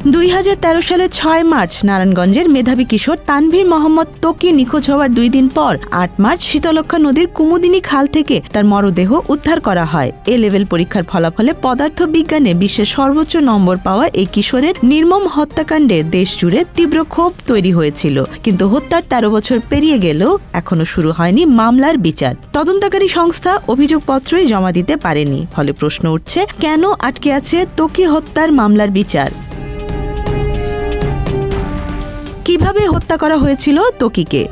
2013 সালের 6 মার্চ নারায়ণগঞ্জের মেধাবী কিশোর তানভীর মোহাম্মদ ত্বকী নিখোঁজ হওয়ার 2 দিন পর 8 মার্চ শীতলক্ষ্যা নদীর কুমুদিনী খাল থেকে তার মরদেহ উদ্ধার করা হয়। এ লেভেল পরীক্ষার ফলাফলে পদার্থ বিজ্ঞানে বিশ্বের সর্বোচ্চ নম্বর পাওয়া এই কিশোরের নির্মম হত্যাকাণ্ডে দেশ জুড়ে তীব্র ক্ষোভ তৈরি হয়েছিল। কিন্তু হত্যার 13 বছর পেরিয়ে গেলেও এখনো শুরু হয়নি মামলার বিচার। তদন্তকারী সংস্থা অভিযোগপত্রই জমা দিতে পারেনি। ফলে প্রশ্ন উঠছে, কেন আটকে আছে ত্বকী হত্যার মামলার বিচার? কিভাবে হত্যা করা হয়েছিল ত্বকীকে?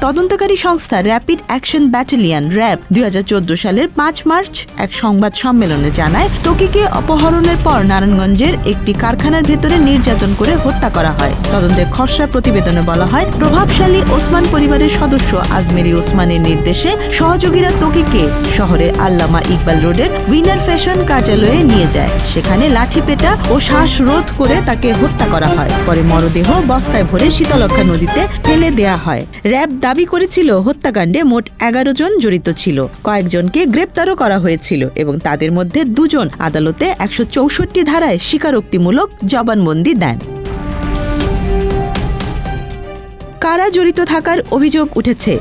তদন্তকারী সংস্থা র্যাপিড অ্যাকশন ব্যাটালিয়ন র্যাব 2014 সালের 5 মার্চ এক সংবাদ সম্মেলনে জানায়, ত্বকীকে অপহরণের পর নারায়ণগঞ্জের একটি কারখানার ভেতরে নির্যাতন করে হত্যা করা হয়। তদন্তের খসড়া প্রতিবেদনে বলা হয়, প্রভাবশালী ওসমান পরিবারের সদস্য আজমেরি ওসমানের নির্দেশে সহযোগীরা ত্বকীকে শহরের আল্লামা ইকবাল রোডের উইনার ফ্যাশন কার্যালয়ে নিয়ে যায়। সেখানে লাঠিপেটা ও শ্বাসরোধ করে তাকে হত্যা করা হয়। পরে মরদেহ বস্তায় ভরে শীতলক্ষ্যা নদীতে ফেলে দেয়া হয়। র্যাব দাবি করেছিল হত্যাকাণ্ডে মোট 11 জন জড়িত ছিল। কয়েকজনকে গ্রেপ্তারও করা হয়েছিল এবং তাদের মধ্যে 2 জন আদালতে 164 ধারায় স্বীকারোক্তিমূলক জবানবন্দি দেন। কারা জড়িত থাকার অভিযোগ উঠেছে?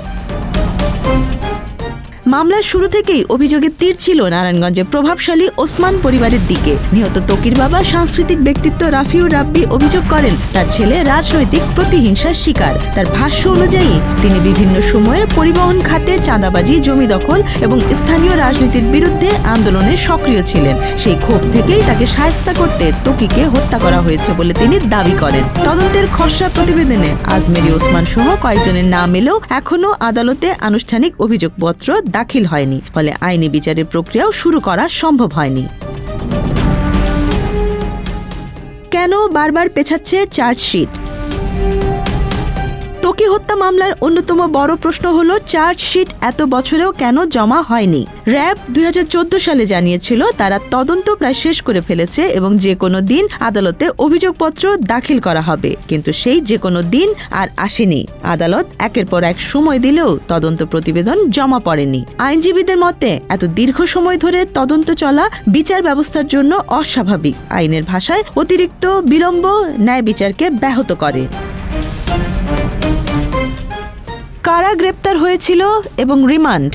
মামলার শুরু থেকেই অভিযোগের তীর ছিল নারায়ণগঞ্জের প্রভাবশালী ওসমান পরিবারের দিকে। নিহত ত্বকীর বাবা সাংস্কৃতিক ব্যক্তিত্ব রাফিউর রাব্বি অভিযোগ করেন, তার ছেলে রাজনৈতিক প্রতিহিংসার শিকার। তার ভাষ্য অনুযায়ী তিনি বিভিন্ন সময়ে পরিবহন খাতে চাঁদাবাজি, জমি দখল এবং স্থানীয় রাজনীতির বিরুদ্ধে আন্দোলনে সক্রিয় ছিলেন। সেই ক্ষোভ থেকেই তাকে শায়েস্তা করতে ত্বকীকে হত্যা করা হয়েছে বলে তিনি দাবি করেন। তদন্তের খসড়া প্রতিবেদনে আজমেরি ওসমান সহ কয়েকজনের নাম এলেও এখনও আদালতে আনুষ্ঠানিক অভিযোগপত্র দাখিল হয়নি। ফলে আইনি বিচারের প্রক্রিয়াও শুরু করা সম্ভব হয়নি। কেন বারবার পেছাচ্ছে চার্জশিট? ত্বকী হত্যা মামলার অন্যতম বড় প্রশ্ন হলো, চার্জশিট এত বছরেও কেন জমা হয়নি? র্যাব 2014 সালে জানিয়েছিল তারা তদন্ত প্রায় শেষ করে ফেলেছে এবং যে কোনো দিন আদালতে অভিযোগপত্র দাখিল করা হবে। কিন্তু সেই যে কোনো দিন আর আসেনি। আদালত একের পর এক সময় দিলেও তদন্ত প্রতিবেদন জমা পড়েনি। আইনজীবীদের মতে এত দীর্ঘ সময় ধরে তদন্ত চলা বিচার ব্যবস্থার জন্য অস্বাভাবিক। আইনের ভাষায় অতিরিক্ত বিলম্ব ন্যায় বিচারকে ব্যাহত করে। কারা গ্রেপ্তার হয়েছিল এবং রিমান্ড?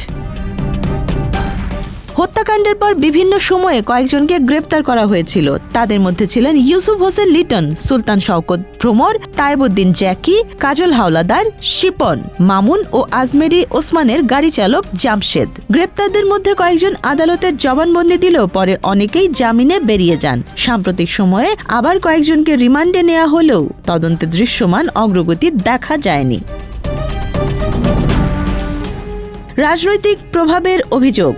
হত্যাকাণ্ডের পর বিভিন্ন সময়ে কয়েকজনকে গ্রেপ্তার করা হয়েছিল। তাদের মধ্যে ছিলেন ইউসুফ হোসেন লিটন, সুলতান শওকত ভ্রমর, তায়েবউদ্দিন জ্যাকি, কাজল হাওলাদার, শিপন, মামুন ও আজমেরি ওসমানের গাড়ি চালক জামশেদ। গ্রেপ্তারদের মধ্যে কয়েকজন আদালতের জবানবন্দি দিলেও পরে অনেকেই জামিনে বেরিয়ে যান। সাম্প্রতিক সময়ে আবার কয়েকজনকে রিমান্ডে নেওয়া হলেও তদন্তে দৃশ্যমান অগ্রগতি দেখা যায়নি। রাজনৈতিক প্রভাবের অভিযোগ।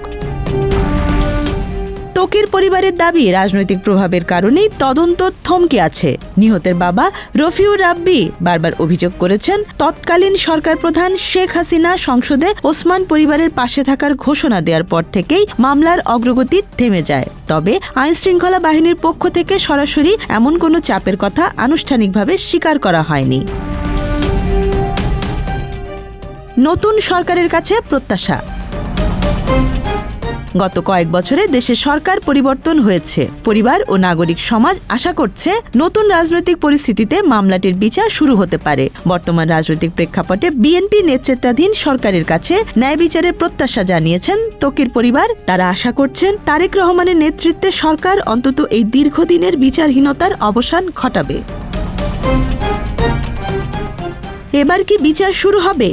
ত্বকীর পরিবারের দাবি, রাজনৈতিক প্রভাবের কারণেই তদন্ত থমকে আছে। নিহতের বাবা রফিউর রাব্বি বারবার অভিযোগ করেছেন, তৎকালীন সরকার প্রধান শেখ হাসিনা সংসদে ওসমান পরিবারের পাশে থাকার ঘোষণা দেওয়ার পর থেকেই মামলার অগ্রগতি থেমে যায়। তবে আইনশৃঙ্খলা বাহিনীর পক্ষ থেকে সরাসরি এমন কোনো চাপের কথা আনুষ্ঠানিকভাবে স্বীকার করা হয়নি। নতুন সরকারের কাছে প্রত্যাশা। গত কয়েক বছরে দেশের সরকার পরিবর্তন হয়েছে। পরিবার ও নাগরিক সমাজ আশা করছে নতুন রাজনৈতিক পরিস্থিতিতে মামলাটির বিচার শুরু হতে পারে। বর্তমান রাজনৈতিক প্রেক্ষাপটে বিএনপি নেতৃত্বাধীন সরকারের কাছে ন্যায় বিচারের প্রত্যাশা জানিয়েছেন ত্বকীর পরিবার। তারা আশা করছেন তারেক রহমানের নেতৃত্বে সরকার অন্তত এই দীর্ঘদিনের বিচারহীনতার অবসান ঘটাবে। এবার কি বিচার শুরু হবে?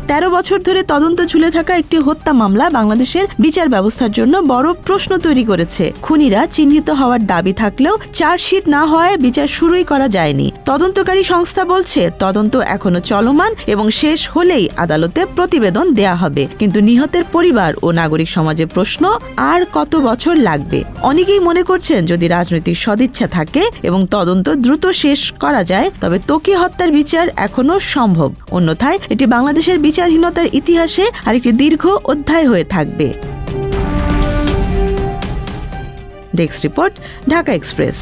13 বছর ধরে তদন্ত ঝুলে থাকা একটি হত্যা মামলা বাংলাদেশের বিচার ব্যবস্থার জন্য বড় প্রশ্ন তৈরি করেছে। খুনিরা চিহ্নিত হওয়ার দাবি থাকলেও চার্জশিট না হওয়ায় বিচার শুরুই করা যায়নি। তদন্তকারী সংস্থা বলছে তদন্ত এখনো চলমান এবং শেষ হলেই আদালতে প্রতিবেদন দেয়া হবে। কিন্তু নিহতের পরিবার ও নাগরিক সমাজের প্রশ্ন, আর কত বছর লাগবে? অনেকেই মনে করছেন যদি রাজনৈতিক সদিচ্ছা থাকে এবং তদন্ত দ্রুত শেষ করা যায় তবে ত্বকী হত্যার বিচার এখনো সম্ভব। অন্যথায় এটি বাংলাদেশের বিচারহীনতার ইতিহাসে আরেকটি দীর্ঘ অধ্যায় হয়ে থাকবে। Desk report, Dhaka express.